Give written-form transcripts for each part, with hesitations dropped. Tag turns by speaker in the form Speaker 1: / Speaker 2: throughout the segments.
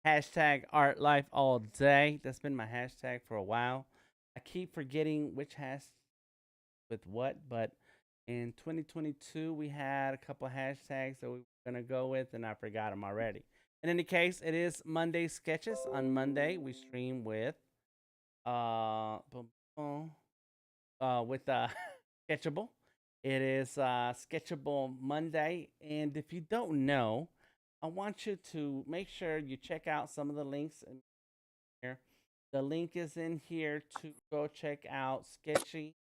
Speaker 1: Hashtag art life all day. That's been my hashtag for a while. I keep forgetting which hash with what, but in 2022 we had a couple hashtags that we were gonna go with, and I forgot them already. In any case, it is Monday Sketches. On Monday, we stream with boom, boom, with Sketchable. It is Sketchable Monday, and if you don't know, I want you to make sure you check out some of the links in here. The link is in here to go check out Sketchy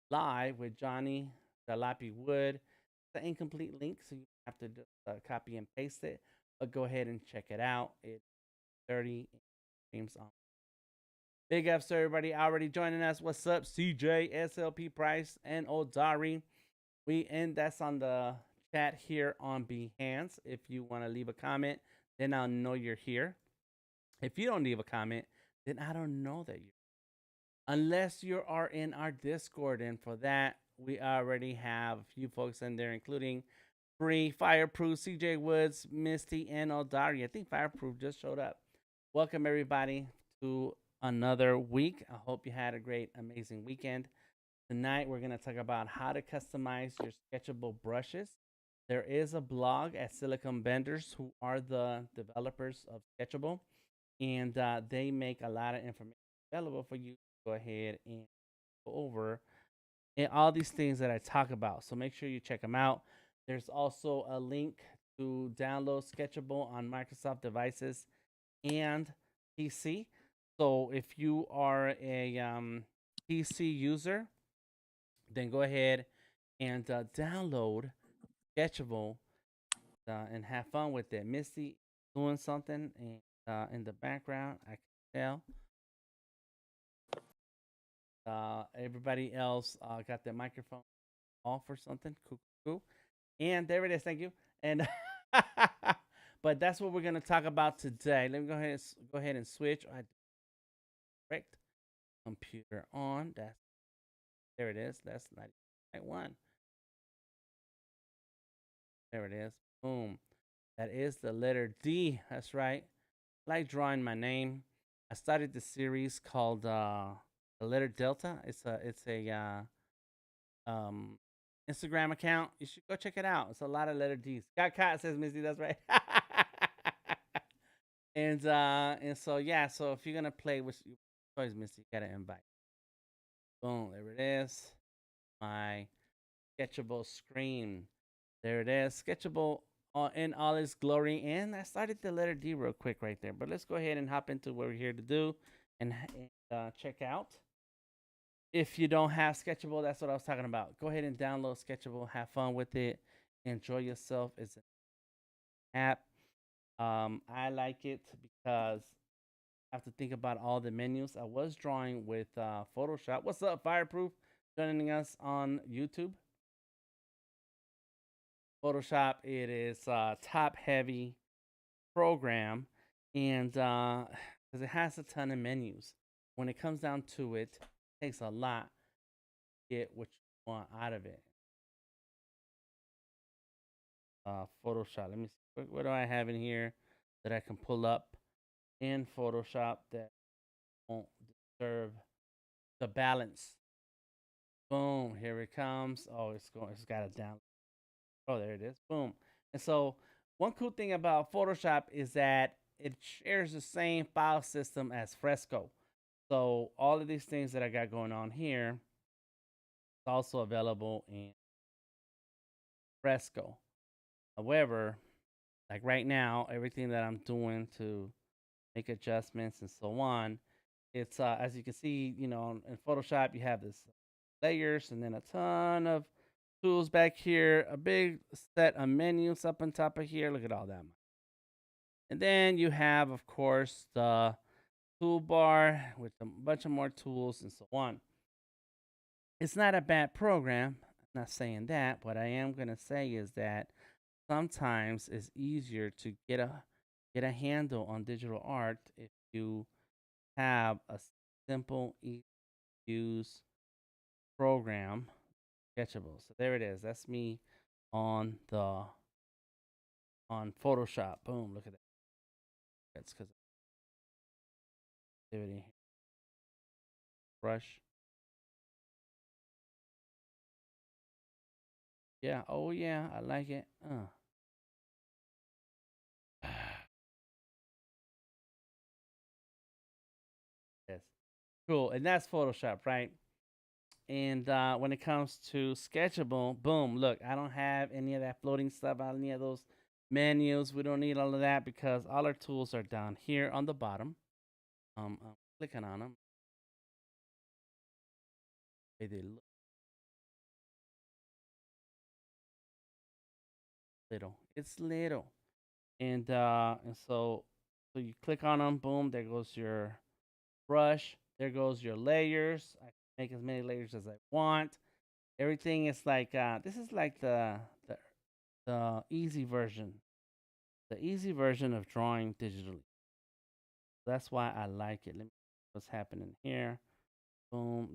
Speaker 1: Live with Johnny Jalopy Wood. It's an incomplete link, so you have to just copy and paste it. But go ahead and check it out. It's 30 streams on. Big ups to everybody already joining us. What's up, CJ, SLP Price, and Odari? That's on the chat here on Behance. If you want to leave a comment, then I'll know you're here. If you don't leave a comment, then I don't know that you're, unless you are in our Discord. And for that, we already have a few folks in there, including Free, Fireproof, CJ Woods, Misty, and Odari. I think Fireproof just showed up. Welcome everybody to another week. I hope you had a great, amazing weekend. Tonight we're going to talk about how to customize your sketchable brushes. There is a blog at Silicon Benders, who are the developers of Sketchable, and they make a lot of information available for you to go ahead and go over and all these things that I talk about. So make sure you check them out. There's also a link to download Sketchable on Microsoft devices and PC. So if you are a PC user, then go ahead and download Sketchable and have fun with it. Misty doing something in the background, I can tell. Everybody else got their microphone off or something. Cool, cool, cool. And there it is. Thank you. And but that's what we're gonna talk about today. Let me go ahead and switch. I direct computer on. That's there it is. That's 91. There it is. Boom. That is the letter D. That's right. I like drawing my name. I started the series called the letter Delta. It's a um Instagram account. You should go check it out. It's a lot of letter D's. Got caught, says Missy. That's right. And so yeah. So if you're gonna play with toys, Missy, you gotta invite. Boom. There it is. My sketchable screen. There it is. Sketchable in all its glory. And I started the letter D real quick right there. But let's go ahead and hop into what we're here to do and check out. If you don't have Sketchable, that's what I was talking about. Go ahead and download Sketchable. Have fun with it. Enjoy yourself. It's an app. I like it because I have to think about all the menus. I was drawing with Photoshop. What's up, Fireproof? Joining us on YouTube. Photoshop, it is a top heavy program, and because it has a ton of menus. When it comes down to it, it takes a lot to get what you want out of it. Photoshop. Let me see. What do I have in here that I can pull up in Photoshop that won't disturb the balance? Boom. Here it comes. Oh, it's going. It's got it down. Oh, there it is. Boom. And so, one cool thing about Photoshop is that it shares the same file system as Fresco. So, all of these things that I got going on here is also available in Fresco. However, like right now, everything that I'm doing to make adjustments and so on, it's as you can see, in Photoshop, you have this layers and then a ton of tools back here, a big set of menus up on top of here. Look at all that. And then you have, of course, the toolbar with a bunch of more tools and so on. It's not a bad program. I'm not saying that. What I am going to say is that sometimes it's easier to get a handle on digital art if you have a simple, easy to use program, Sketchable. So there it is. That's me on Photoshop. Boom, look at that. That's because activity. Brush. Yeah. Oh yeah. I like it. Yes. Cool. And that's Photoshop, right? And when it comes to Sketchable, boom, look, I don't have any of that floating stuff, any of those menus. We don't need all of that because all our tools are down here on the bottom. I'm clicking on them. They look little. It's little. And so you click on them, boom, there goes your brush. There goes your layers. I can make as many layers as I want. Everything is like this is like the easy version. The easy version of drawing digitally. That's why I like it. Let me see what's happening here. Boom.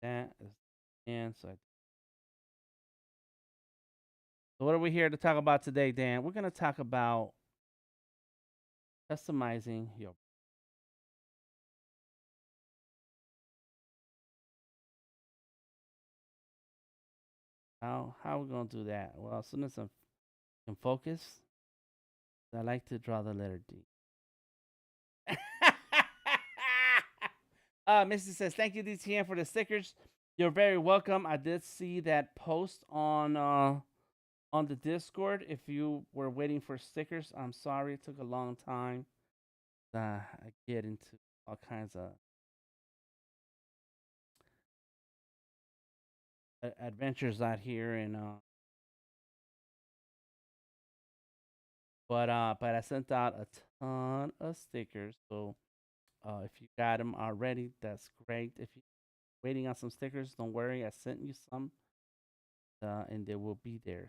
Speaker 1: That is and so what are we here to talk about today, Dan? We're gonna talk about customizing your how are we gonna do that? Well, as soon as I can focus, I like to draw the letter D. Mrs. says, thank you, DTN, for the stickers. You're very welcome. I did see that post on the Discord. If you were waiting for stickers, I'm sorry it took a long time. I get into all kinds of adventures out here, and but I sent out a ton of stickers. So if you got them already, that's great. If you're waiting on some stickers, don't worry. I sent you some, and they will be there.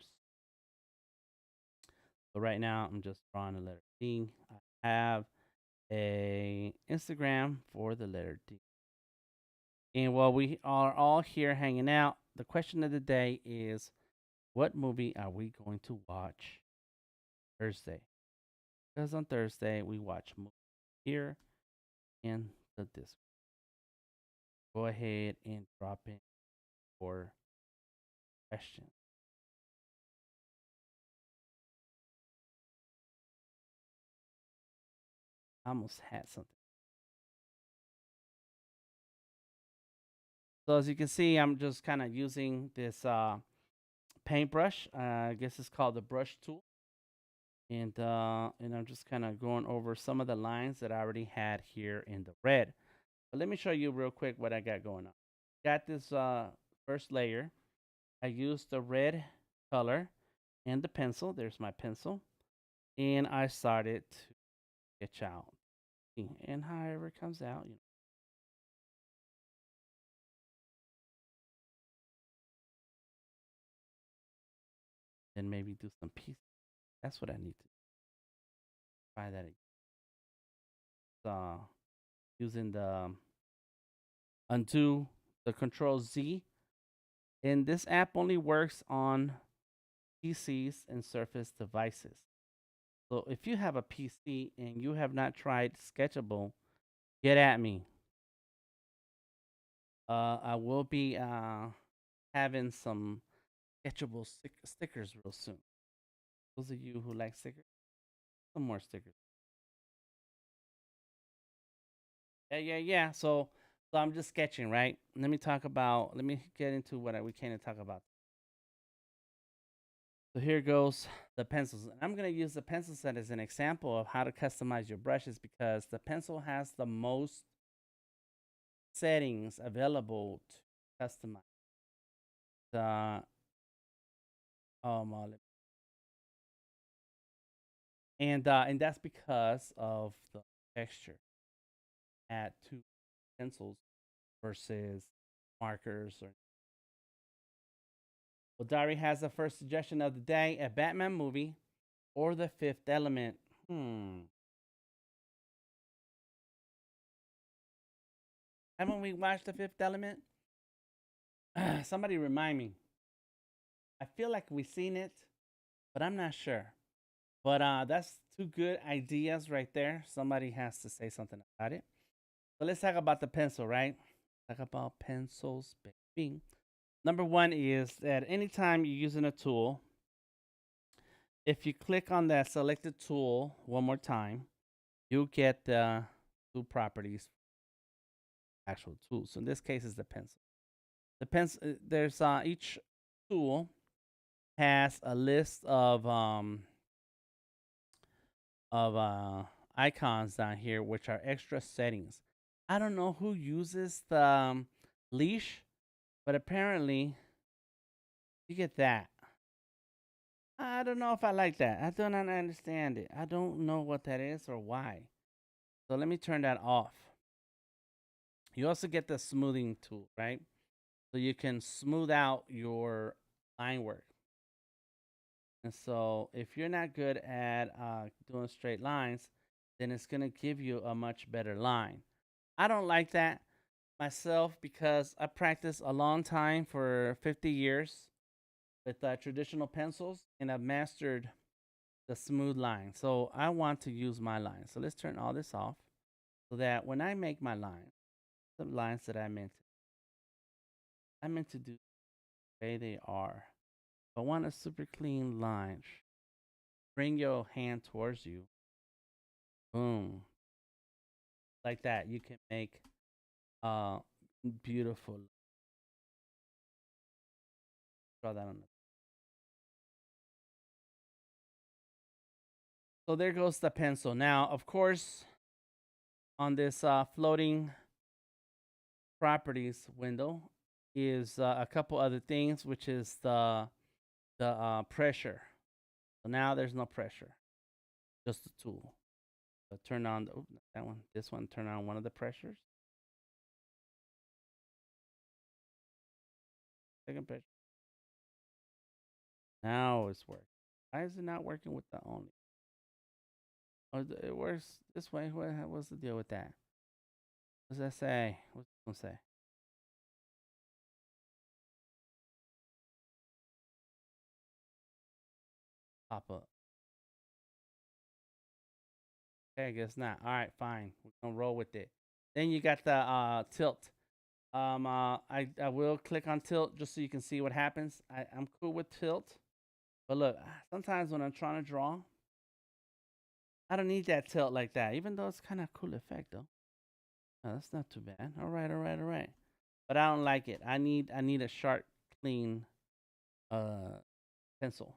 Speaker 1: So right now, I'm just drawing the letter D. I have a Instagram for the letter D. And while we are all here hanging out, the question of the day is, what movie are we going to watch Thursday? Because on Thursday we watch movies here in the Discord. Go ahead and drop in your question. I almost had something. So as you can see, I'm just kind of using this paintbrush. I guess it's called the brush tool. And I'm just kind of going over some of the lines that I already had here in the red. But let me show you real quick what I got going on. Got this first layer. I used the red color and the pencil. There's my pencil. And I started to sketch out. And however it comes out, then maybe do some pieces. That's what I need to try that again. Using the undo the Control Z. And this app only works on PCs and Surface devices. So if you have a PC and you have not tried Sketchable, get at me. I will be having some Sketchable stickers real soon. Those of you who like stickers, some more stickers. Yeah. So I'm just sketching, right? Let me talk about. Let me get into what we came to talk about. So here goes the pencils. And I'm going to use the pencil set as an example of how to customize your brushes because the pencil has the most settings available to customize. The um, and that's because of the texture. Add two pencils versus markers. Or well, Diary has the first suggestion of the day: a Batman movie or The Fifth Element. Haven't we watched The Fifth Element? Somebody remind me. I feel like we've seen it, but I'm not sure. But that's two good ideas right there. Somebody has to say something about it. So let's talk about the pencil, right? Talk about pencils, baby. Number one is that anytime you're using a tool, if you click on that selected tool one more time, you get the two properties, actual tools. So in this case, is the pencil. The pencil, there's each tool has a list of icons down here, which are extra settings. I don't know who uses the leash, but apparently you get that. I don't know if I like that. I do not understand it. I don't know what that is or why. So let me turn that off. You also get the smoothing tool, right? So you can smooth out your line work. And so if you're not good at doing straight lines, then it's going to give you a much better line. I don't like that myself because I practiced a long time for 50 years with traditional pencils, and I've mastered the smooth line. So I want to use my line. So let's turn all this off so that when I make my line, the lines that I meant to do the way they are. If I want a super clean line, bring your hand towards you. Boom. Like that. You can make uh beautiful. Draw that on the. So there goes the pencil. Now, of course, on this floating properties window is a couple other things, which is the pressure. So now there's no pressure, just the tool. So turn on the, that one, this one. Turn on one of the pressures. Second pressure. Now it's working. Why is it not working with the only? Oh, it works this way. What's the deal with that? What's that say? What's it gonna say? Pop up. Okay, I guess not. All right, fine. We're gonna roll with it. Then you got the tilt. I will click on tilt just so you can see what happens. I'm cool with tilt, but look, sometimes when I'm trying to draw, I don't need that tilt like that. Even though it's kind of cool effect though. No, that's not too bad. All right, all right, all right. But I don't like it. I need a sharp, clean uh pencil.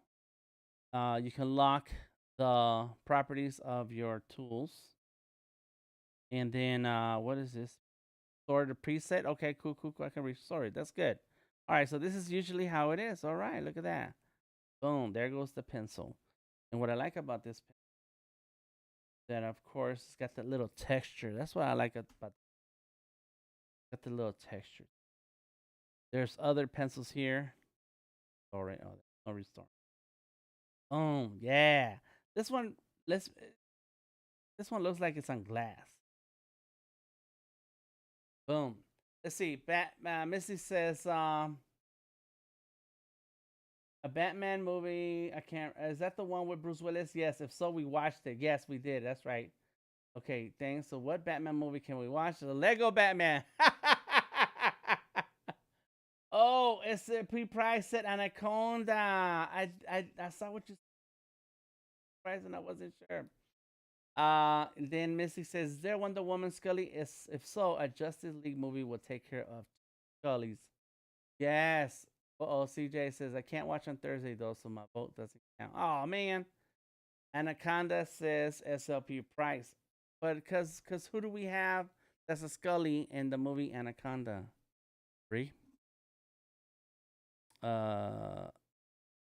Speaker 1: You can lock the properties of your tools, and then what is this? Store the preset. Okay, cool, cool, cool. I can restore it. That's good. All right, so this is usually how it is. All right, look at that. Boom, there goes the pencil. And what I like about this pen, that of course it's got that little texture. That's what I like about got the little texture. There's other pencils here. All right, oh, no restore. Boom, yeah. This one, let's. This one looks like it's on glass. Boom. Let's see. Missy says, a Batman movie. I can't. Is that the one with Bruce Willis? Yes. If so, we watched it. Yes, we did. That's right. Okay. Thanks. So, what Batman movie can we watch? The Lego Batman. Oh, it's a pre-price set Anaconda. I saw what you priced and I wasn't sure. Then Missy says, "Is there Wonder Woman Scully? Is if so, a Justice League movie will take care of Scully's." Yes. Oh, CJ says I can't watch on Thursday though, so my vote doesn't count. Oh man. Anaconda says SLP price, but because who do we have? That's a Scully in the movie Anaconda. Free. We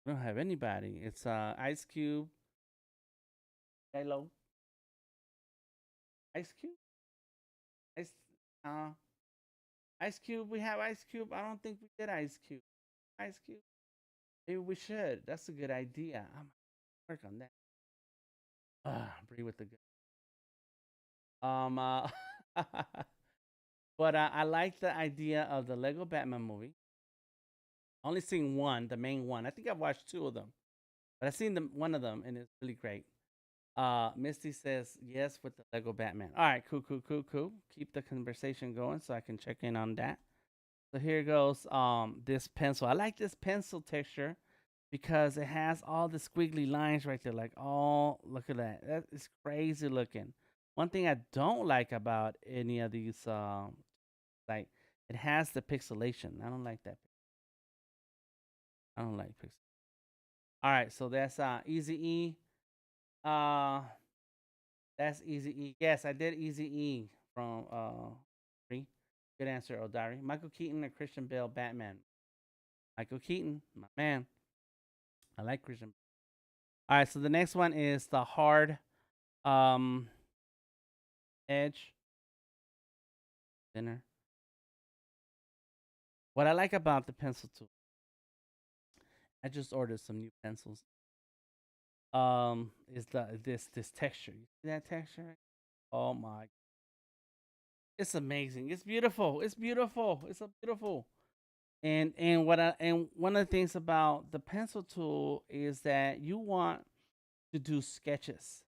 Speaker 1: don't have anybody. It's Ice Cube. Hello. Ice Cube. Ice. Uh, Ice Cube. We have Ice Cube. I don't think we did Ice Cube. Ice Cube. Maybe we should. That's a good idea. I'm work on that. Bree with the good. Um. Uh, but I like the idea of the Lego Batman movie. Only seen one, the main one. I think I've watched two of them, but I've seen one of them, and it's really great. Misty says yes with the Lego Batman. All right, cool. Keep the conversation going so I can check in on that. So here goes this pencil. I like this pencil texture because it has all the squiggly lines right there. Like, oh, look at that. That is crazy looking. One thing I don't like about any of these, like, it has the pixelation. I don't like that. I don't like pixel. All right, so that's Easy E. Uh, that's Easy E. Yes, I did Easy E from three. Good answer, Odari. Michael Keaton or Christian Bale, Batman. Michael Keaton, my man. I like Christian. All right, so the next one is the hard um edge thinner. What I like about the pencil tool, I just ordered some new pencils. Is this texture? You see that texture? Oh my, it's amazing. It's beautiful. It's beautiful. It's so beautiful. And one of the things about the pencil tool is that you want to do sketches.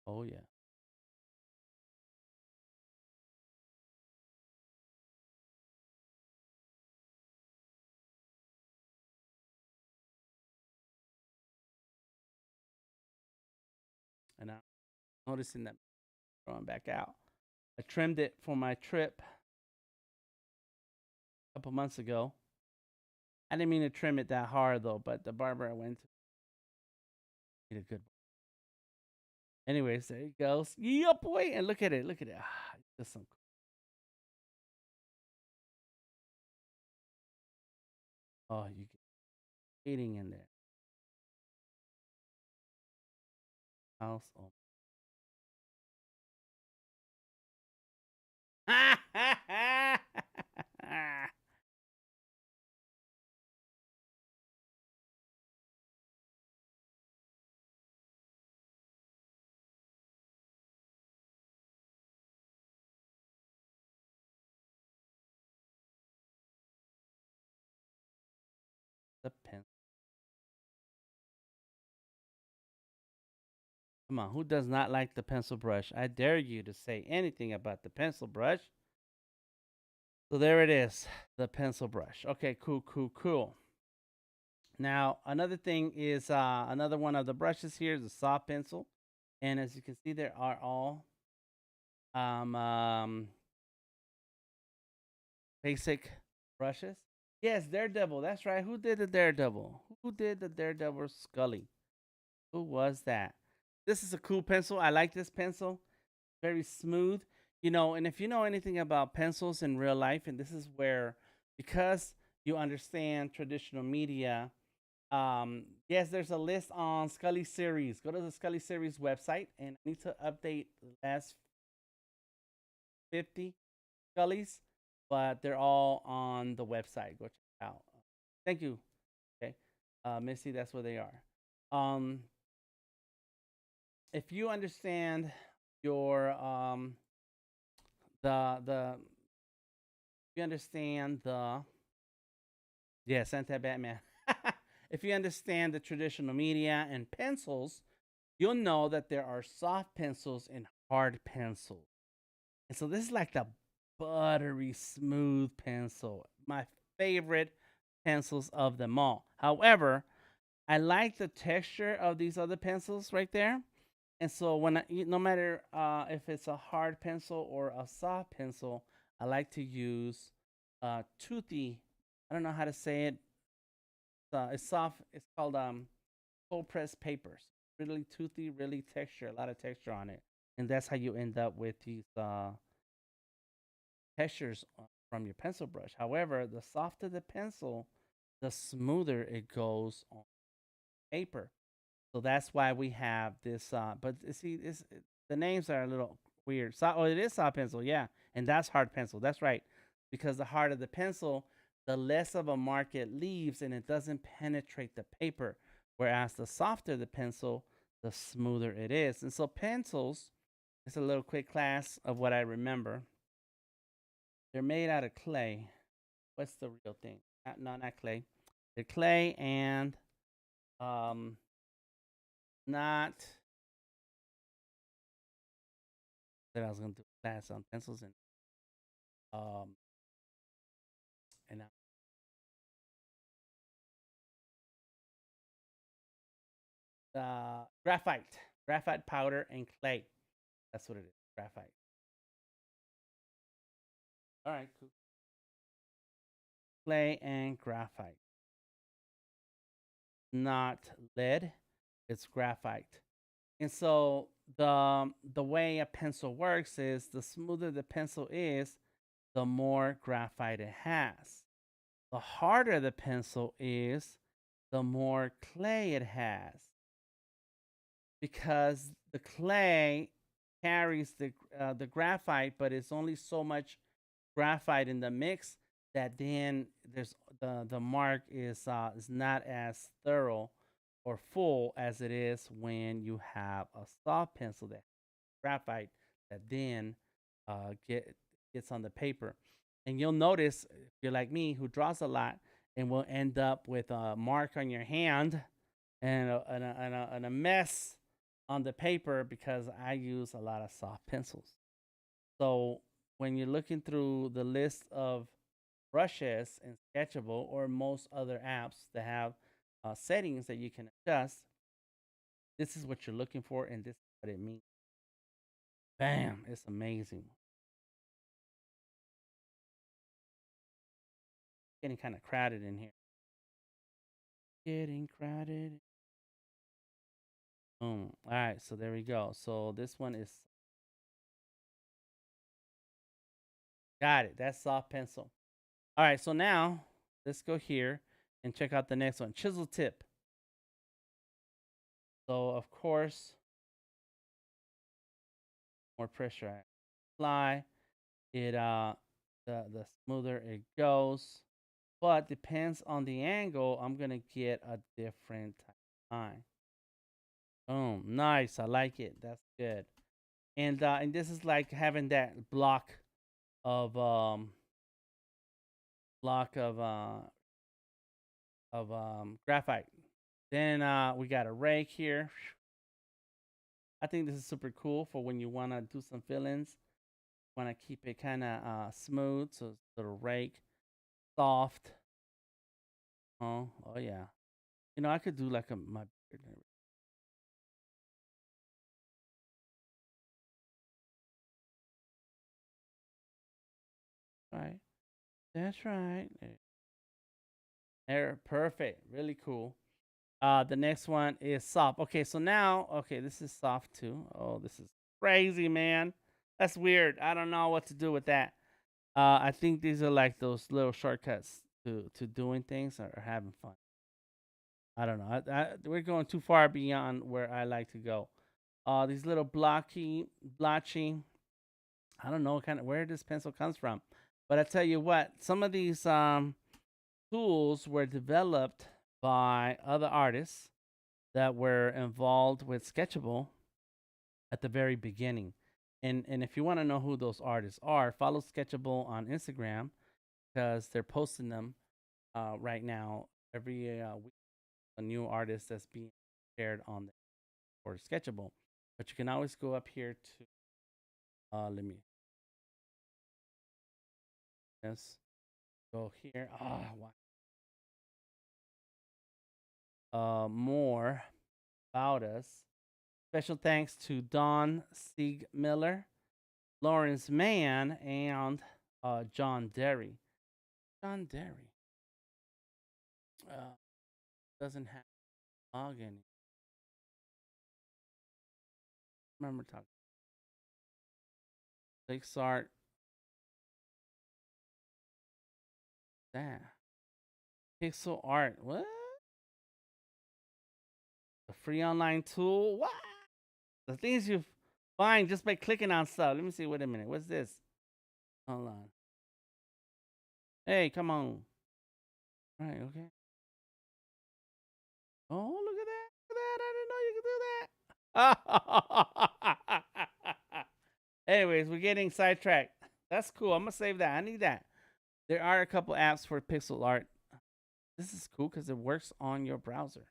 Speaker 1: Oh yeah. And I'm noticing that growing back out. I trimmed it for my trip a couple months ago. I didn't mean to trim it that hard though, but the barber I went to did a good. Anyways, there he goes. Yup, boy, and look at it. Look at it. Just some. Oh, you get eating in there. House. Oh. The pen. Come on, who does not like the pencil brush? I dare you to say anything about the pencil brush. So there it is, the pencil brush. Okay, cool. Now another thing is another one of the brushes here is a soft pencil, and as you can see, there are all um, um, basic brushes. Yes, Daredevil. That's right. Who did the Daredevil? Who did the Daredevil Skully? Who was that? This is a cool pencil. I like this pencil. Very smooth. You know, and if you know anything about pencils in real life, and this is where, because you understand traditional media, yes, there's a list on Skully Series. Go to the Skully Series website, and I need to update the last 50 Scullys, but they're all on the website. Go check it out. Thank you. Okay, Missy, that's where they are. Um, if you understand your the you understand the yes, anti Batman. If you understand the traditional media and pencils, you'll know that there are soft pencils and hard pencils. And so this is like the buttery smooth pencil. My favorite pencils of them all. However, I like the texture of these other pencils right there. And so no matter if it's a hard pencil or a soft pencil, I like to use toothy. I don't know how to say it. It's soft. It's called cold pressed papers. Really toothy, really texture, a lot of texture on it, and that's how you end up with these textures from your pencil brush. However, the softer the pencil, the smoother it goes on paper. So that's why we have this. But see, the names are a little weird. Oh, it is soft pencil, yeah, and that's hard pencil. That's right, because the harder the pencil, the less of a mark it leaves, and it doesn't penetrate the paper. Whereas the softer the pencil, the smoother it is. And so pencils, it's a little quick class of what I remember. They're made out of clay. What's the real thing? No, not clay. They're clay and not that I was gonna do a class on pencils um and graphite powder and clay. That's what it is. Graphite. All right, cool. Clay and graphite, not lead. It's graphite. And so the way a pencil works is the smoother the pencil is, the more graphite it has. The harder the pencil is, the more clay it has. Because the clay carries the graphite, but it's only so much graphite in the mix that then there's the mark is not as thorough or full as it is when you have a soft pencil that has graphite that then gets on the paper. And you'll notice if you're like me who draws a lot and will end up with a mark on your hand and a mess on the paper because I use a lot of soft pencils. So when you're looking through the list of brushes in Sketchable or most other apps that have settings that you can adjust, this is what you're looking for and this is what it means. Bam! It's amazing. Getting kind of crowded in here. Getting crowded. Boom. All right, so there we go. So this one is got it. That's soft pencil. All right, so now let's go here and check out the next one. Chisel tip. So of course, more pressure I apply, it the smoother it goes. But depends on the angle, I'm gonna get a different type of line. Boom, nice. I like it. That's good. And this is like having that of um block of graphite. Then we got a rake here. I think this is super cool for when you wanna do some fill-ins. Want to keep it kind of smooth, so it's a little rake, soft. Oh yeah. You know, I could do like my beard. Right. That's right. There, perfect. Really cool. The next one is soft. Okay, so now, okay, this is soft too. Oh, this is crazy, man. That's weird. I don't know what to do with that. I think these are like those little shortcuts to doing things or having fun. I don't know. We're going too far beyond where I like to go. These little blotchy. I don't know kind of where this pencil comes from, but I tell you what, some of these tools were developed by other artists that were involved with Sketchable at the very beginning. And if you want to know who those artists are, follow Sketchable on Instagram because they're posting them right now every week. A new artist that's being shared on the for Sketchable. But you can always go up here to let me just go here. More about us. Special thanks to Don Siegmiller, Lawrence Mann, and John Derry. John Derry doesn't have login. Remember talking Pixart. That pixel art. What? A free online tool. What? The things you find just by clicking on stuff. Let me see. Wait a minute. What's this? Hold on. Hey, come on. All right. Okay. Oh, look at that. Look at that. I didn't know you could do that. Anyways, we're getting sidetracked. That's cool. I'm gonna save that. I need that. There are a couple apps for pixel art. This is cool because it works on your browser.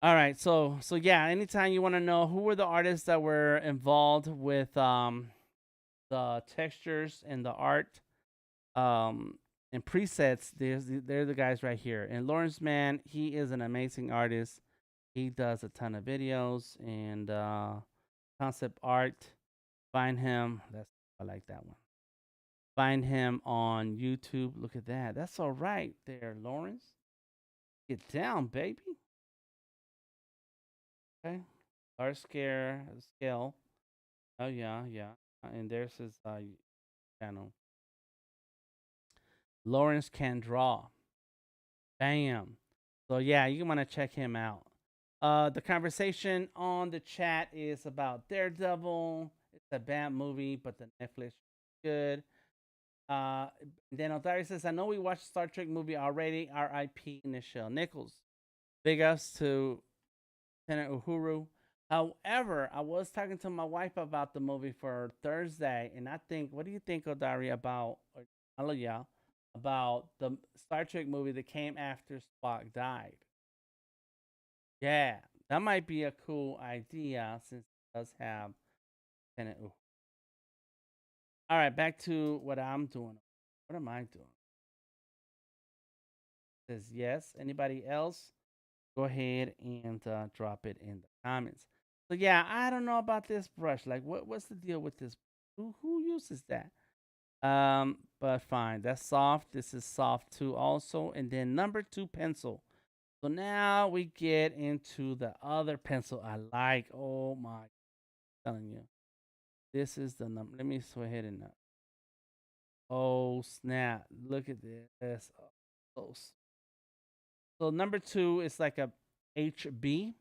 Speaker 1: All right, so yeah, anytime you want to know who were the artists that were involved with the textures and the art and presets, they're the guys right here. And Lawrence Mann, he is an amazing artist. He does a ton of videos and concept art. Find him. I like that one. Find him on YouTube. Look at that. That's all right there, Lawrence. Get down, baby. Okay. Art scale. Oh yeah, yeah. And there's his channel. Lawrence Can Draw. Bam. So yeah, you want to check him out. The conversation on the chat is about Daredevil. It's a bad movie, but the Netflix is good. Then Otari says, I know we watched Star Trek movie already. R.I.P. Nichelle Nichols. Big ups to Lieutenant Uhuru. However, I was talking to my wife about the movie for Thursday, and I think, what do you think, Odari, about, hello, yeah, about the Star Trek movie that came after Spock died? Yeah, that might be a cool idea since it does have Lieutenant Uhuru. All right, back to what I'm doing. What am I doing? It says yes. Anybody else? Go ahead and drop it in the comments. So yeah, I don't know about this brush. Like, what's the deal with this? Who uses that? But fine. That's soft. This is soft too, also. And then number 2 pencil. So now we get into the other pencil I like. Oh my, I'm telling you, this is the number. Let me go ahead and. Oh snap! Look at this. Oh, so number 2 is like a HB.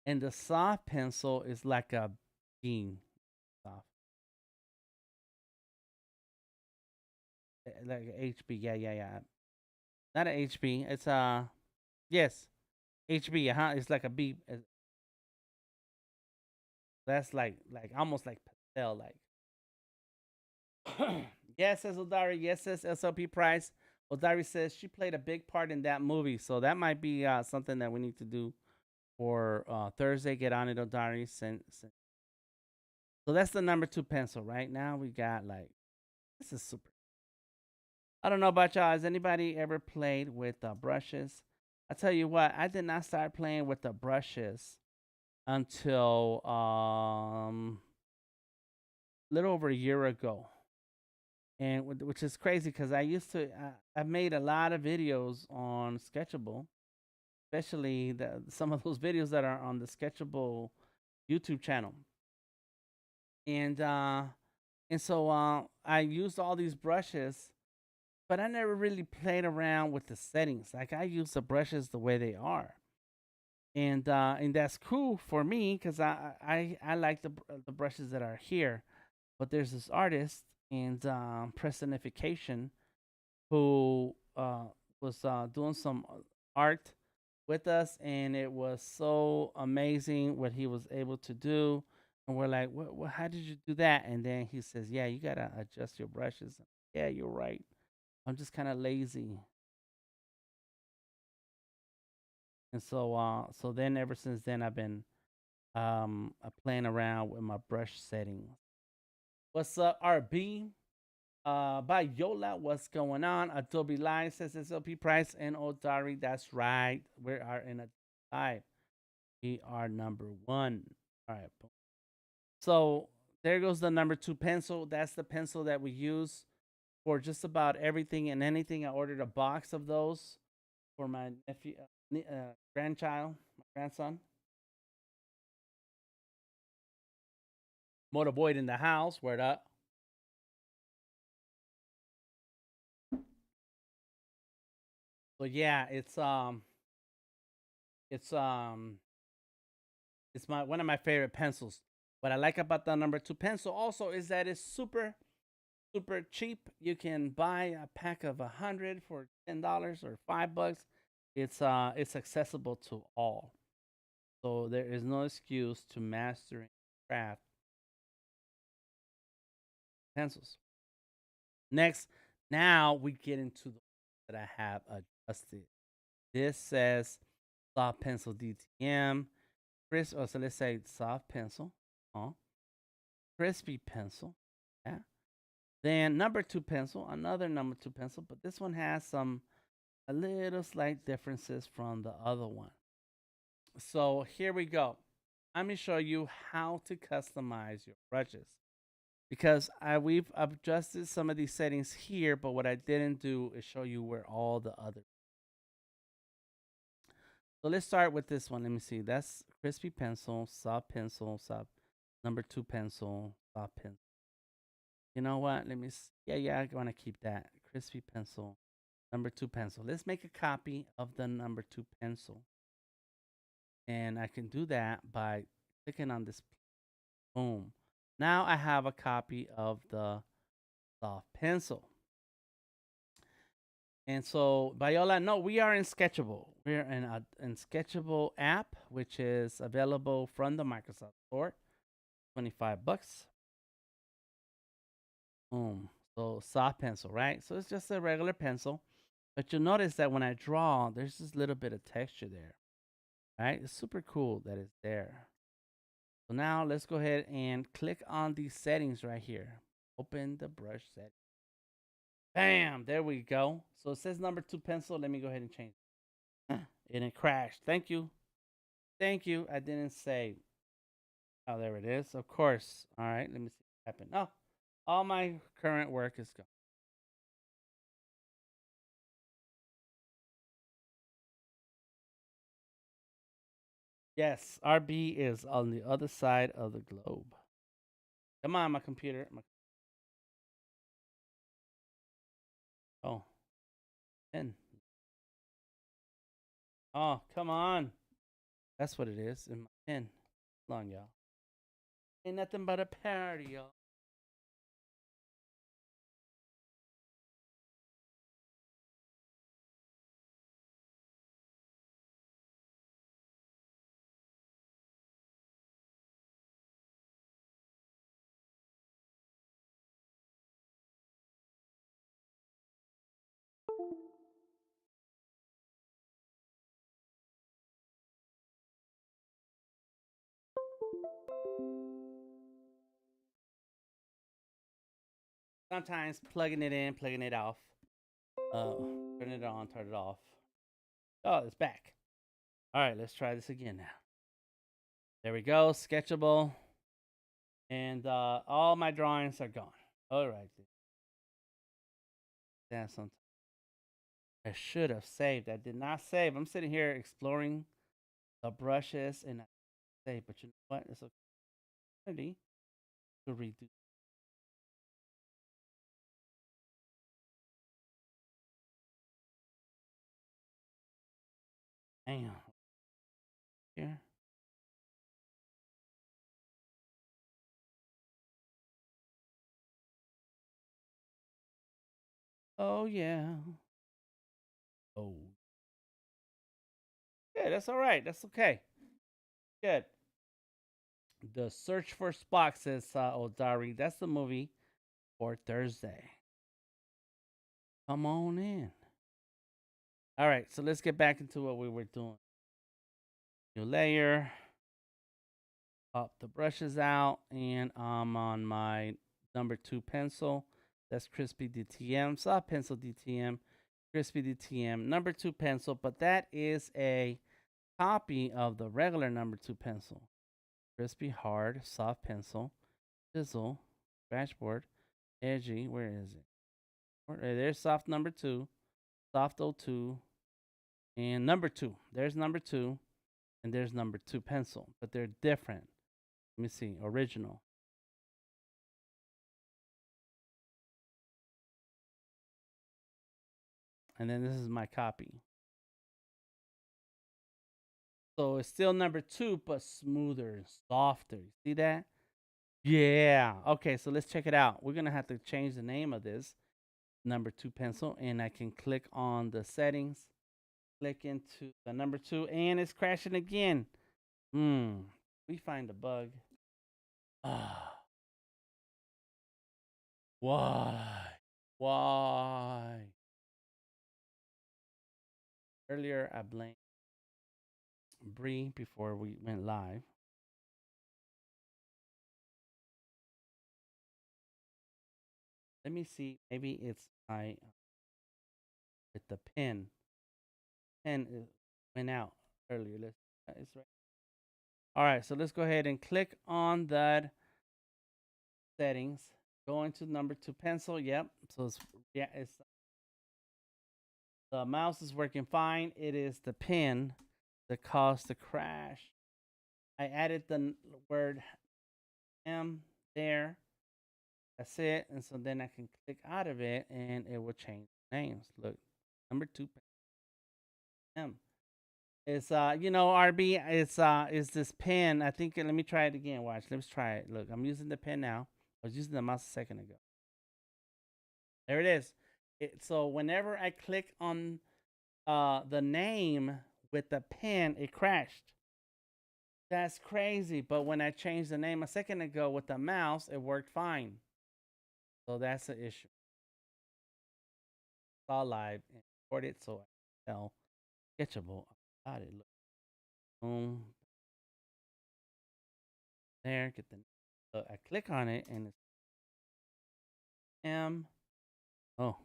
Speaker 1: And the soft pencil is like a bean soft. Like a HB. Yeah, yeah, yeah. Not a HB. It's yes. HB, It's like a B. That's like almost like pastel like. Yes, says Odari. Yes, says SLP Price. Odari says she played a big part in that movie. So that might be something that we need to do for Thursday. Get on it, Odari. So that's the number 2 pencil. Right now we got like, this is super. I don't know about y'all. Has anybody ever played with brushes? I tell you what, I did not start playing with the brushes until a little over a year ago, and which is crazy because I made a lot of videos on Sketchable, especially some of those videos that are on the Sketchable YouTube channel, and uh, and so I used all these brushes, but I never really played around with the settings. Like, I use the brushes the way they are, and that's cool for me because I like the brushes that are here. But there's this artist and Personification who was doing some art with us, and it was so amazing what he was able to do. And we're like, how did you do that? And then he says, yeah, you gotta adjust your brushes. Yeah, you're right. I'm just kind of lazy. And so then ever since then I've been playing around with my brush settings. What's up, RB? By Yola, what's going on? Adobe Live says SLP Price and Odari. That's right. We are in a live. We are number 1. All right. Boom. So there goes the number 2 pencil. That's the pencil that we use for just about everything and anything. I ordered a box of those for my nephew, grandchild, my grandson. Motor Void in the house. Word up. So yeah, it's um it's my one of my favorite pencils. What I like about the number 2 pencil also is that it's super cheap. You can buy a pack of 100 for $10 or $5. It's accessible to all. So there is no excuse to mastering craft pencils. Next, now we get into the that I have adjusted. This says soft pencil DTM, crisp. Oh, so let's say soft pencil, crispy pencil. Yeah. Then number two pencil, another number two pencil, but this one has some a little slight differences from the other one. So here we go. Let me show you how to customize your brushes because we've adjusted some of these settings here, but what I didn't do is show you where all the other. So let's start with this one. Let me see. That's crispy pencil, soft number two pencil, soft pencil. You know what? Let me see. Yeah, I want to keep that. Crispy pencil, number two pencil. Let's make a copy of the number two pencil. And I can do that by clicking on this. Boom. Now I have a copy of the soft pencil. And so, Viola, no, we are in Sketchable. We're in Sketchable app, which is available from the Microsoft Store, $25. Boom. So soft pencil, right? So it's just a regular pencil. But you'll notice that when I draw, there's this little bit of texture there, right? It's super cool that it's there. So now let's go ahead and click on these settings right here. Open the brush setting. Bam, there we go. So it says number two pencil. Let me go ahead and change it. And it crashed. Thank you. Thank you. I didn't say. Oh, there it is. Of course. All right. Let me see what happened. Oh, all my current work is gone. Yes, RB is on the other side of the globe. Come on, my computer. Oh, pen. Oh, come on. That's what it is in my pen. Hold on, y'all. Ain't nothing but a party, y'all. Sometimes plugging it in, plugging it off. Turn it on, turn it off. Oh, it's back. All right, let's try this again now. There we go, Sketchable. And all my drawings are gone. All right. That's something I should have saved. I did not save. I'm sitting here exploring the brushes and I save, but you know what? It's a opportunity to redo. Damn. Here. Oh yeah. Oh. Yeah, that's all right. That's okay. Good. The Search for Spock says Odari. That's the movie for Thursday. Come on in. All right, so let's get back into what we were doing. New layer. Pop the brushes out, and I'm on my number two pencil. That's Crispy DTM. Soft pencil DTM. Crispy DTM. Number two pencil, but that is a copy of the regular number two pencil. Crispy hard, soft pencil. Chisel. Scratchboard. Edgy. Where is it? There's soft number two. Soft O2. And number two. There's number two. And there's number two pencil. But they're different. Let me see. Original. And then this is my copy. So it's still number two, but smoother and softer. You see that? Yeah. Okay, so let's check it out. We're going to have to change the name of this number two pencil. And I can click on the settings, click into the number two, and it's crashing again. We find a bug. Ah, why? Why? Earlier, I blamed Bree before we went live. Let me see. Maybe it's my with the pen. Pen went out earlier. It's right. All right. So let's go ahead and click on that settings. Go into number 2 pencil. Yep. So it's the mouse is working fine. It is the pen that caused the crash. I added the word M there. That's it. And so then I can click out of it and it will change names. Look, number 2 M. It's RB, it's this pen. I think let me try it again. Watch. Let's try it. Look, I'm using the pen now. I was using the mouse a second ago. There it is. So whenever I click on the name with the pen, it crashed. That's crazy. But when I changed the name a second ago with the mouse, it worked fine. So that's the issue. It's all live and recorded, so I can tell Sketchable about it. Look, boom, there. Get the. I click on it and it's M. Oh,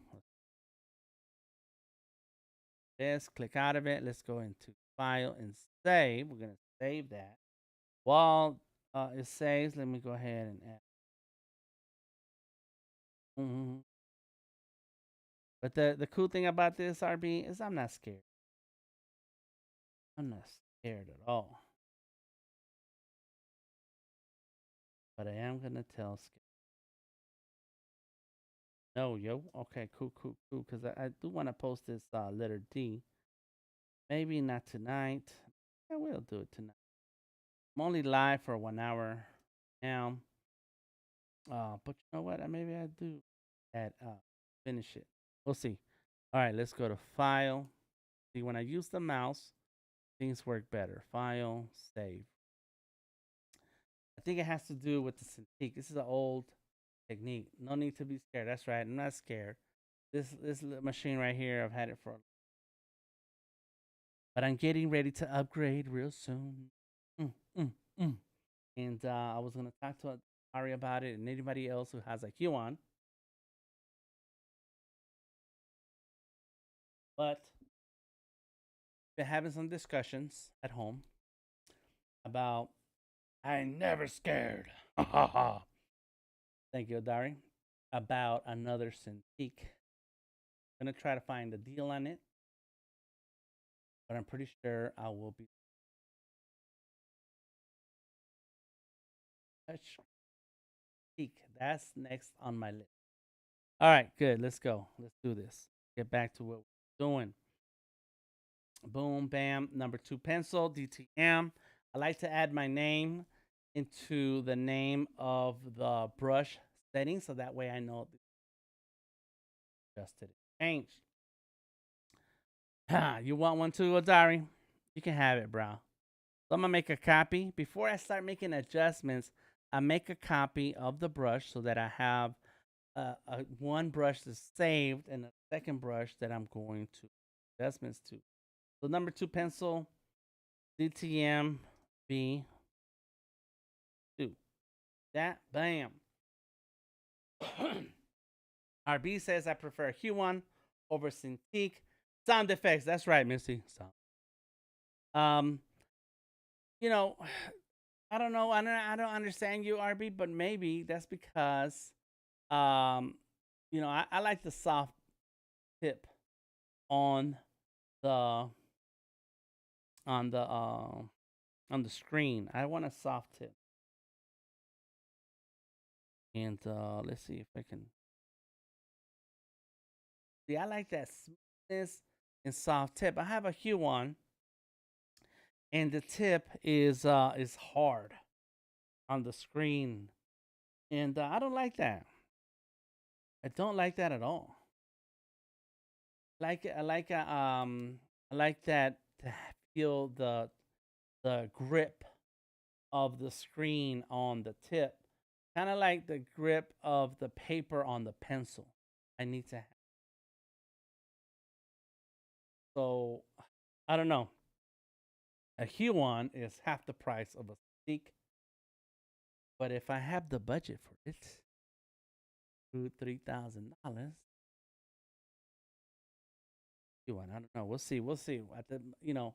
Speaker 1: let's click out of it. Let's go into File and Save. We're gonna save that. While it saves, let me go ahead and add. Mm-hmm. But the cool thing about this RB is I'm not scared. I'm not scared at all. But I am gonna tell Skip. No, yo. Okay, cool. Because I do want to post this letter D. Maybe not tonight. I will do it tonight. I'm only live for 1 hour now. But you know what? Maybe I do at finish it. We'll see. All right, let's go to File. See, when I use the mouse, things work better. File, Save. I think it has to do with the Cintiq. This is an old technique. No need to be scared. That's right. I'm not scared. This machine right here, I've had it for, but I'm getting ready to upgrade real soon. Mm, mm, mm. And I was gonna talk to Ari about it, and anybody else who has a Huon. But been having some discussions at home about I ain't never scared. Thank you, Dari. About another Cintiq. Gonna try to find a deal on it, but I'm pretty sure I will be touch peak. That's next on my list. All right, good. Let's go. Let's do this. Get back to what we're doing. Boom, bam. Number 2 pencil, DTM. I like to add my name into the name of the brush setting so that way I know adjusted changed. You want one too, Adari? You can have it, bro. So I'm gonna make a copy. Before I start making adjustments, I make a copy of the brush so that I have one brush that's saved and a second brush that I'm going to adjustments to. So number 2 pencil, DTM B2. That bam. RB says I prefer Huon over Cintiq. Sound effects. That's right, Missy. Sound. Um, you know, I don't know. I don't understand you, RB, but maybe that's because um, I like the soft tip on the on the on the screen. I want a soft tip. And let's see if I can see. I like that smoothness and soft tip. I have a Huon, and the tip is hard on the screen, and I don't like that. I don't like that at all. Like I like that to feel the grip of the screen on the tip, kind of like the grip of the paper on the pencil. I need to have. So I don't know. A Huon is half the price of a stick, but if I have the budget for it, $3,000. Huon, I don't know. We'll see. We'll see. At the a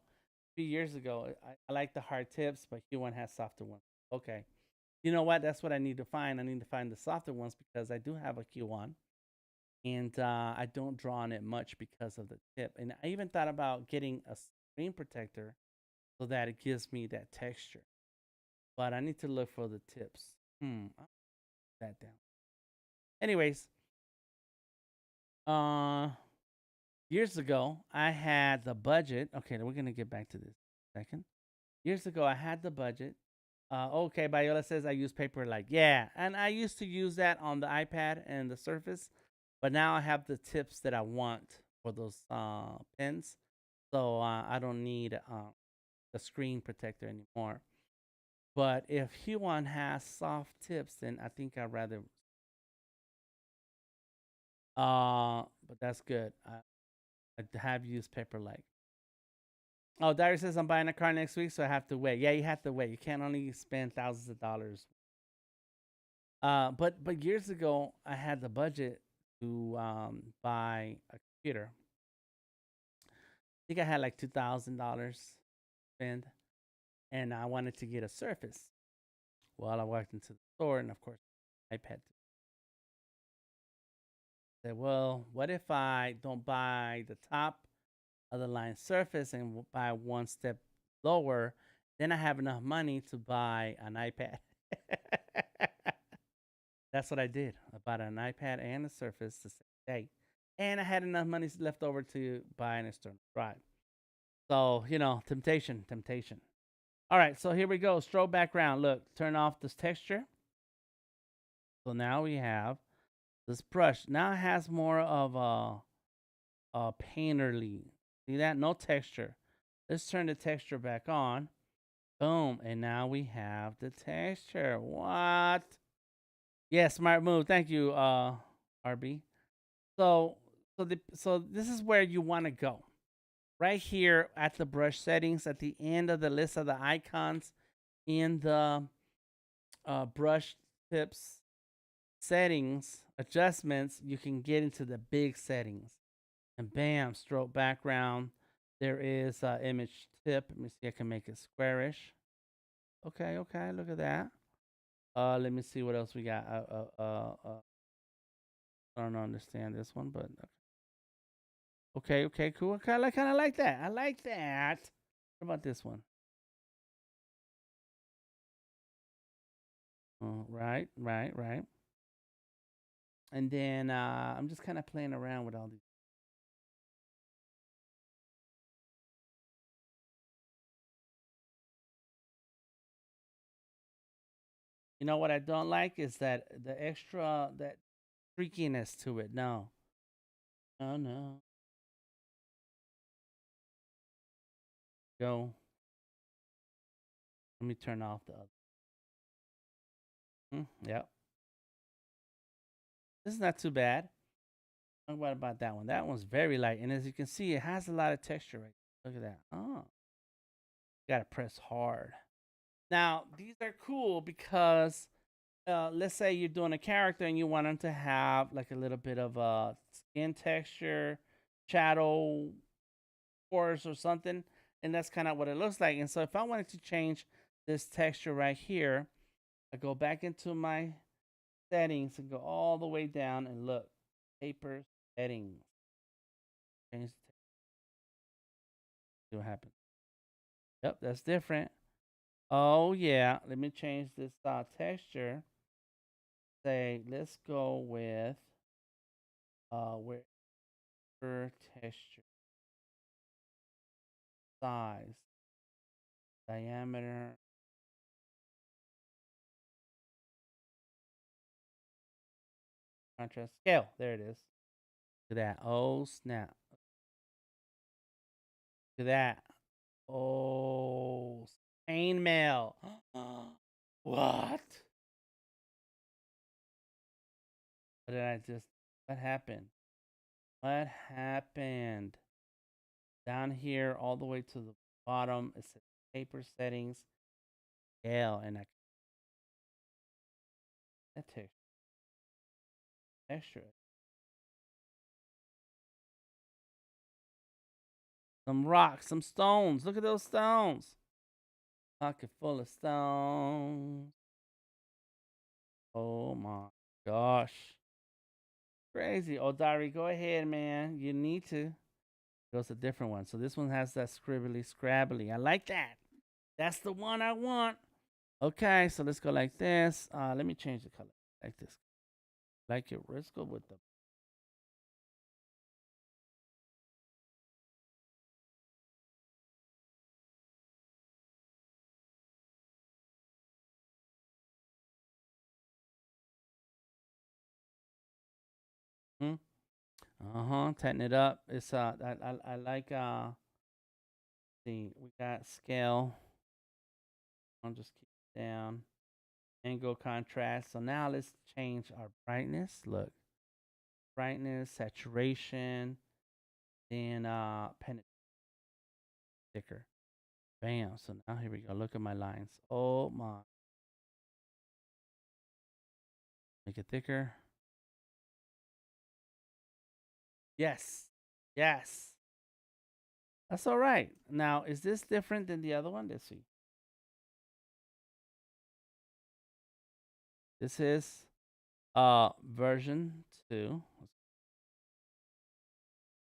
Speaker 1: few years ago, I like the hard tips, but Huon has softer ones. Okay. You know what? That's what I need to find. I need to find the softer ones because I do have a Q1 and I don't draw on it much because of the tip. And I even thought about getting a screen protector so that it gives me that texture. But I need to look for the tips. I'll put that down. Anyways, uh, years ago I had the budget. Okay, we're gonna get back to this in a second. Years ago I had the budget. Okay, Viola says I use paper like yeah, and I used to use that on the iPad and the Surface, but now I have the tips that I want for those pens, so I don't need the screen protector anymore. But if Huon has soft tips, then I think I'd rather. But that's good. I have used paper like. Oh, Diary says I'm buying a car next week, so I have to wait. Yeah, you have to wait. You can't only spend thousands of dollars. But years ago, I had the budget to buy a computer. I think I had like $2,000 spend, and I wanted to get a Surface. Well, I walked into the store, and of course, iPad. Said, well, what if I don't buy the top of the line Surface and buy one step lower? Then I have enough money to buy an iPad. That's what I did. I bought an iPad and a Surface the same day. And I had enough money left over to buy an external drive. So, temptation, temptation. All right, so here we go. Strobe background. Look, turn off this texture. So now we have this brush. Now it has more of a painterly. See that? No texture. Let's turn the texture back on. Boom. And now we have the texture. What? Yeah, smart move. Thank you, RB. So so this is where you want to go. Right here at the brush settings at the end of the list of the icons in the brush tips settings adjustments, you can get into the big settings and bam, stroke background. There is image tip. Let me see. I can make it squarish. Okay, okay. Look at that. Let me see what else we got. I don't understand this one, but okay, okay, cool. Kind of like that. I like that. What about this one? Right, right, right. And then I'm just kind of playing around with all these. You know what I don't like is that the extra that freakiness to it. No, no, no. Go. Let me turn off the other. Yep. This is not too bad. What about that one? That one's very light, and as you can see, it has a lot of texture. Right. Look at that. Oh, gotta press hard. Now these are cool because let's say you're doing a character and you want them to have like a little bit of a skin texture, shadow, pores or something, and that's kind of what it looks like. And so if I wanted to change this texture right here, I go back into my settings and go all the way down and look, paper settings. Change the text. See what happens. Yep, that's different. Oh yeah, let me change this texture. Say, let's go with where texture, size, diameter, contrast, scale. There it is. Look at that. Oh snap. Look at that. Oh, chainmail. What? What did I just? What happened? What happened? Down here, all the way to the bottom, it says paper settings, scale, and I that texture. Some rocks, some stones. Look at those stones. Pocket full of stones. Oh my gosh. Crazy. Oh, Dari, go ahead, man. You need to. Goes a different one. So this one has that scribbly scrabbly. I like that. That's the one I want. Okay, so let's go like this. Let me change the color. Like this. Like it. Let's go with the hmm? Uh-huh. Tighten it up. It's I like see we got scale. I'll just keep it down. Angle contrast. So now let's change our brightness. Look. Brightness, saturation, then pen thicker. Bam. So now here we go. Look at my lines. Oh my. Make it thicker. Yes. Yes. That's all right. Now, is this different than the other one? Let's see. This is version 2. I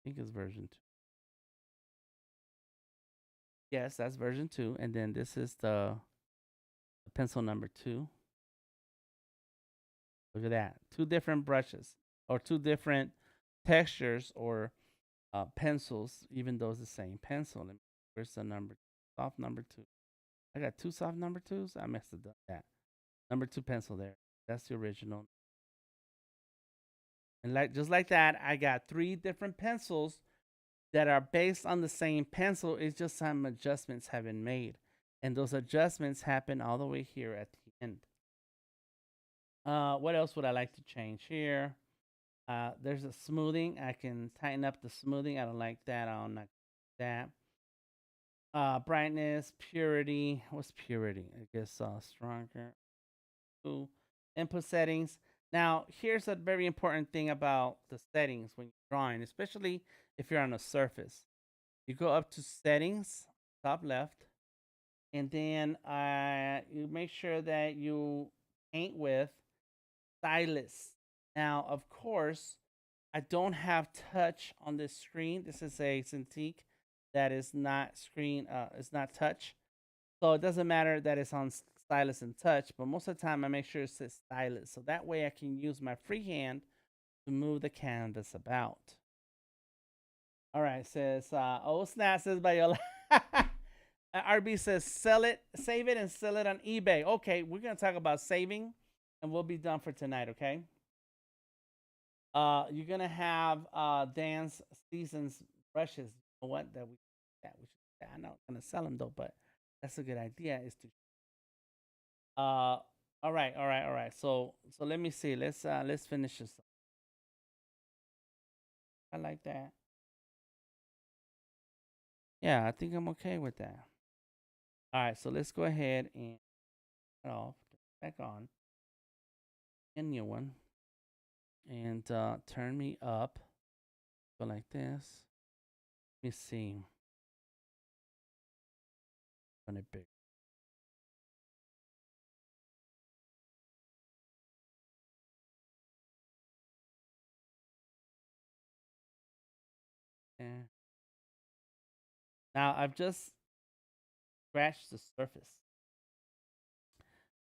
Speaker 1: think it's version 2. Yes, that's version 2. And then this is the pencil number 2. Look at that. Two different brushes or two different textures or pencils, even though it's the same pencil. Where's the number? Soft number 2. I got two soft number 2s. I messed it up. That number 2 pencil there. That's the original. And like just like that, I got 3 different pencils that are based on the same pencil. It's just some adjustments have been made, and those adjustments happen all the way here at the end. What else would I like to change here? There's a smoothing. I can tighten up the smoothing. I don't like that. I don't like that. Brightness, purity. What's purity? I guess stronger. Ooh. Input settings. Now, here's a very important thing about the settings when you're drawing, especially if you're on a surface. You go up to settings, top left, and then you make sure that you paint with stylus. Now, of course, I don't have touch on this screen. This is a Cintiq that is not screen, it's not touch. So it doesn't matter that it's on stylus and touch, but most of the time I make sure it says stylus. So that way I can use my free hand to move the canvas about. All right, says, oh snap, says Bayola. RB says, sell it, save it, and sell it on eBay. Okay, we're going to talk about saving, and we'll be done for tonight, okay? You're going to have Dan's Seasons brushes. You know what? I know I'm going to sell them, though, but that's a good idea, is to all right, all right, all right. So let me see. Let's finish this. I like that. Yeah, I think I'm okay with that. All right, so let's go ahead and cut off, back on, a new one, and turn me up. Go like this. Let me see. Run it big. Yeah. Now I've just scratched the surface.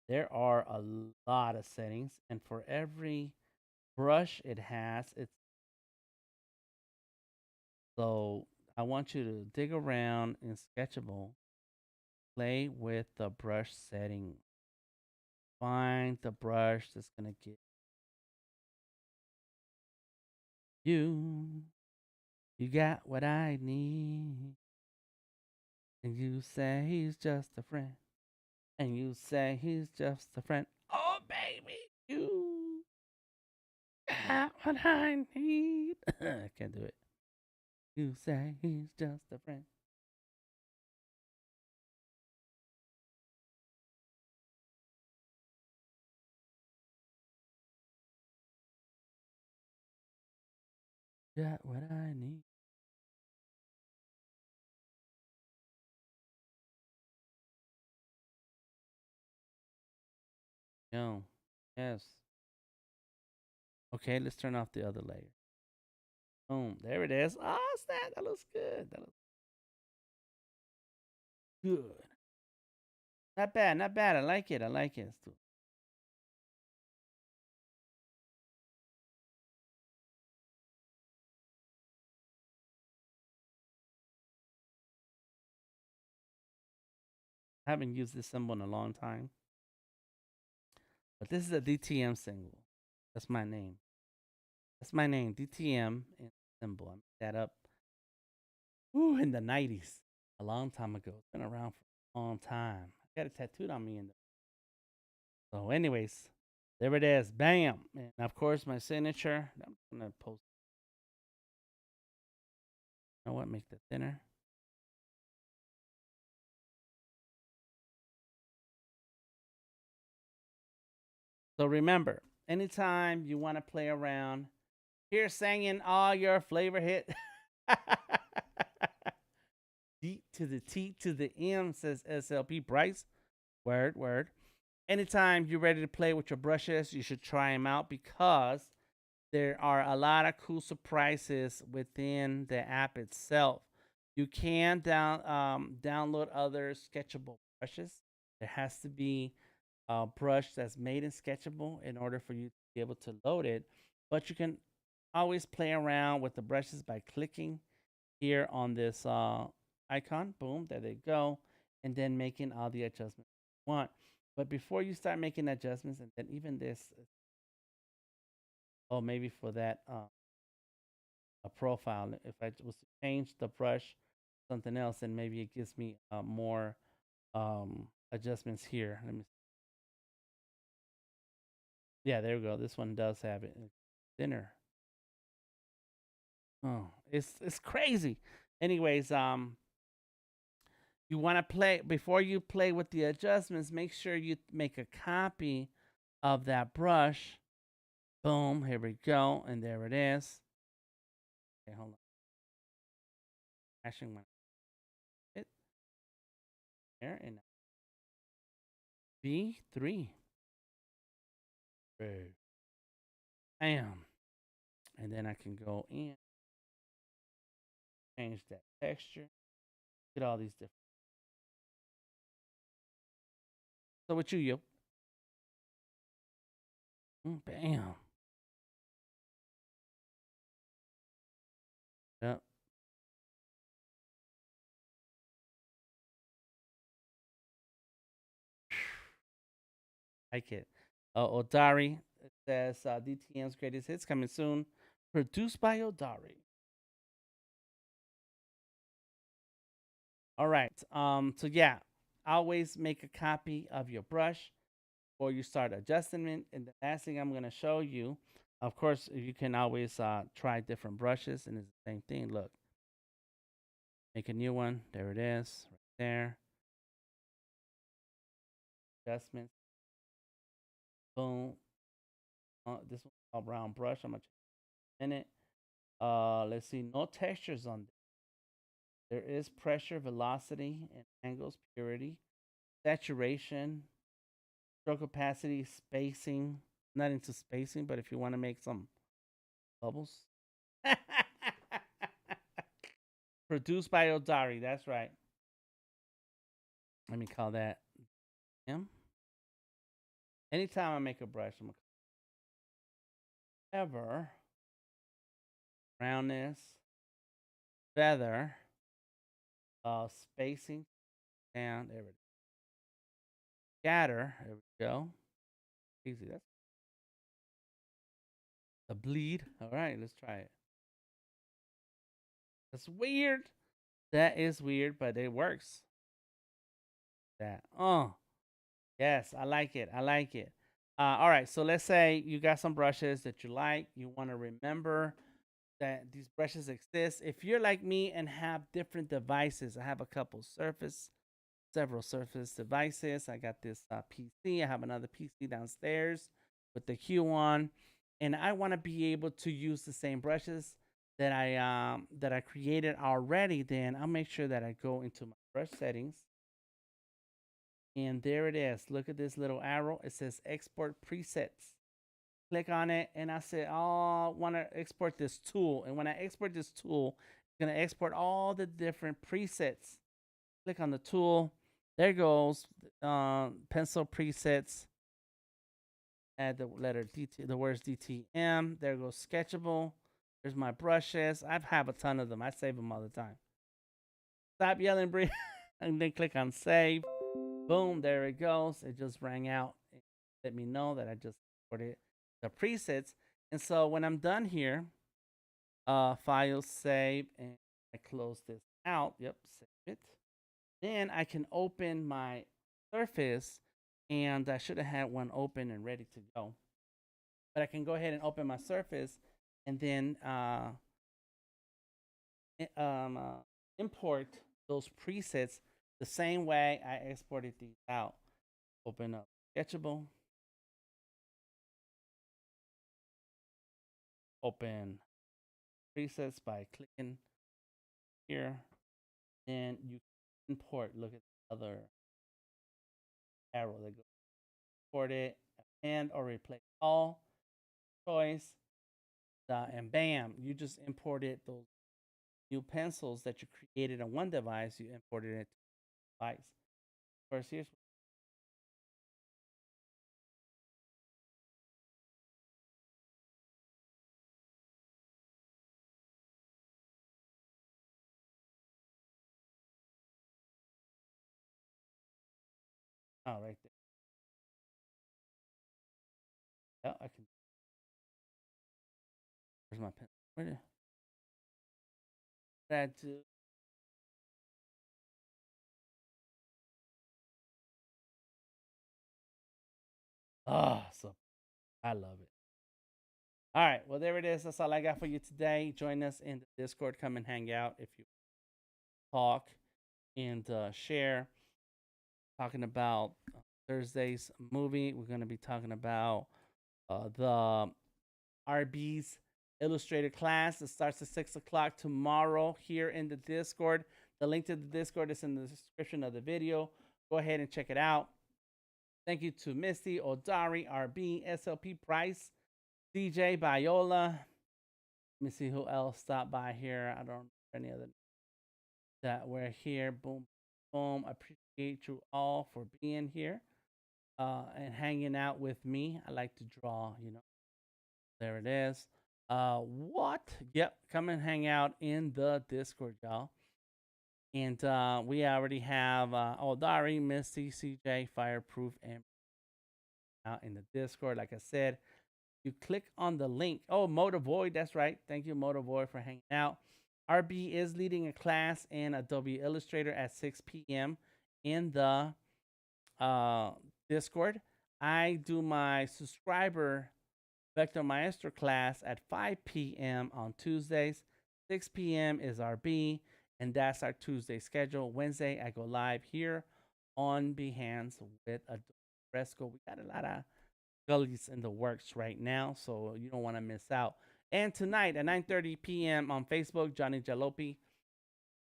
Speaker 1: There are a lot of settings, and for every brush it has, it's so I want you to dig around in Sketchable, play with the brush setting. Find the brush that's gonna get you. You got what I need, and you say he's just a friend. And you say he's just a friend. Oh, baby, you got what I need. I can't do it. You say he's just a friend. Got what I need. No. Yes. Okay, let's turn off the other layer. Boom. There it is. Oh, snap. That looks good. That looks good. Not bad. Not bad. I like it. I like it. I haven't used this symbol in a long time. But this is a DTM symbol. That's my name. That's my name. DTM and symbol. I made that up in the 90s. A long time ago. It's been around for a long time. I got it tattooed on me. So, anyways, there it is. Bam. And of course, my signature. I'm going to post. You know what? Make that thinner. So remember, anytime you want to play around, here singing all your flavor hit. D to the T to the M, says SLP Bryce. Word, word. Anytime you're ready to play with your brushes, you should try them out because there are a lot of cool surprises within the app itself. You can download other sketchable brushes. There has to be a brush that's made in Sketchable in order for you to be able to load it. But you can always play around with the brushes by clicking here on this icon. Boom, there they go. And then making all the adjustments you want. But before you start making adjustments, and then even this, oh, maybe for that a profile, if I was to change the brush something else, then maybe it gives me more adjustments here. Let me, yeah, there we go. This one does have it thinner. Oh, it's crazy. Anyways, you want to play before you play with the adjustments. Make sure you make a copy of that brush. Boom, here we go, and there it is. Okay, hold on. Flashing my it there and B3. Bam, and then I can go in, change that texture, get all these different. So what you? Bam. Yep. Like it. Odari, it says DTM's greatest hits coming soon. Produced by Odari. All right. So yeah, always make a copy of your brush before you start adjusting it. And the last thing I'm gonna show you, of course, you can always try different brushes, and it's the same thing. Look, make a new one. There it is, right there. Adjustments. Boom. This one's called brown brush. I'm gonna in it. Let's see. No textures on this. There is pressure, velocity, and angles, purity, saturation, stroke opacity, spacing. Not into spacing, but if you want to make some bubbles. Produced by Odari. That's right. Let me call that him. Anytime I make a brush, I'm gonna ever roundness, feather, spacing down. There we go. Scatter. There we go. Easy. That's the bleed. All right, let's try it. That's weird. That is weird, but it works. That. Yes, I like it. I like it. All right, so let's say you got some brushes that you like. You want to remember that these brushes exist. If you're like me and have different devices, I have a couple several Surface devices. I got this PC. I have another PC downstairs with the Hue on, and I want to be able to use the same brushes that I created already. Then I'll make sure that I go into my brush settings, and there it is. Look at this little arrow. It says Export Presets. Click on it, and I said, "Oh, I want to export this tool." And when I export this tool, it's gonna export all the different presets. Click on the tool. There goes pencil presets. Add the letter DT, the words DTM. There goes Sketchable. There's my brushes. I have a ton of them. I save them all the time. Stop yelling, Bree. And then click on save. Boom, there it goes. It just rang out. Let me know that I just exported the presets. And so when I'm done here, file save, and I close this out. Yep, save it. Then I can open my Surface, and I should have had one open and ready to go. But I can go ahead and open my Surface, and then import those presets the same way I exported these out. Open up Sketchable, open presets by clicking here, and you import. Look at the other arrow that goes import it and or replace all choice, and bam, you just imported those new pencils that you created on one device. You imported it to the device. First, here's right there. Yeah, I can. Where's my pen? Did I do? Oh, so I love it. All right, well there it is. That's all I got for you today. Join us in the Discord. Come and hang out if you talk and share. Talking about Thursday's movie. We're going to be talking about the RB's Illustrator class. It starts at 6 o'clock tomorrow here in the Discord. The link to the Discord is in the description of the video. Go ahead and check it out. Thank you to Misty, Odari, RB, SLP Price, DJ Biola. Let me see who else stopped by here. I don't know any other that were here. Boom, boom. I appreciate you all for being here and hanging out with me. I like to draw, you know. There it is. What? Yep, come and hang out in the Discord, y'all. And we already have Dari, Misty, CJ, Fireproof, and out in the Discord. Like I said, you click on the link. Oh, Motorvoid, that's right. Thank you, Motorvoid, for hanging out. RB is leading a class in Adobe Illustrator at 6 p.m. in the Discord. I do my subscriber Vector Maestro class at 5 p.m. on Tuesdays. 6 p.m. is RB, and that's our Tuesday schedule. Wednesday, I go live here on Behance with Adobe Fresco. We got a lot of gullies in the works right now, so you don't want to miss out. And tonight at 9:30 p.m. on Facebook, Johnny Jalopy,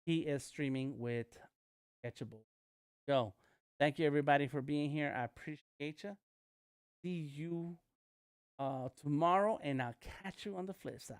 Speaker 1: he is streaming with Sketchable. Go. Thank you, everybody, for being here. I appreciate you. See you tomorrow, and I'll catch you on the flip side.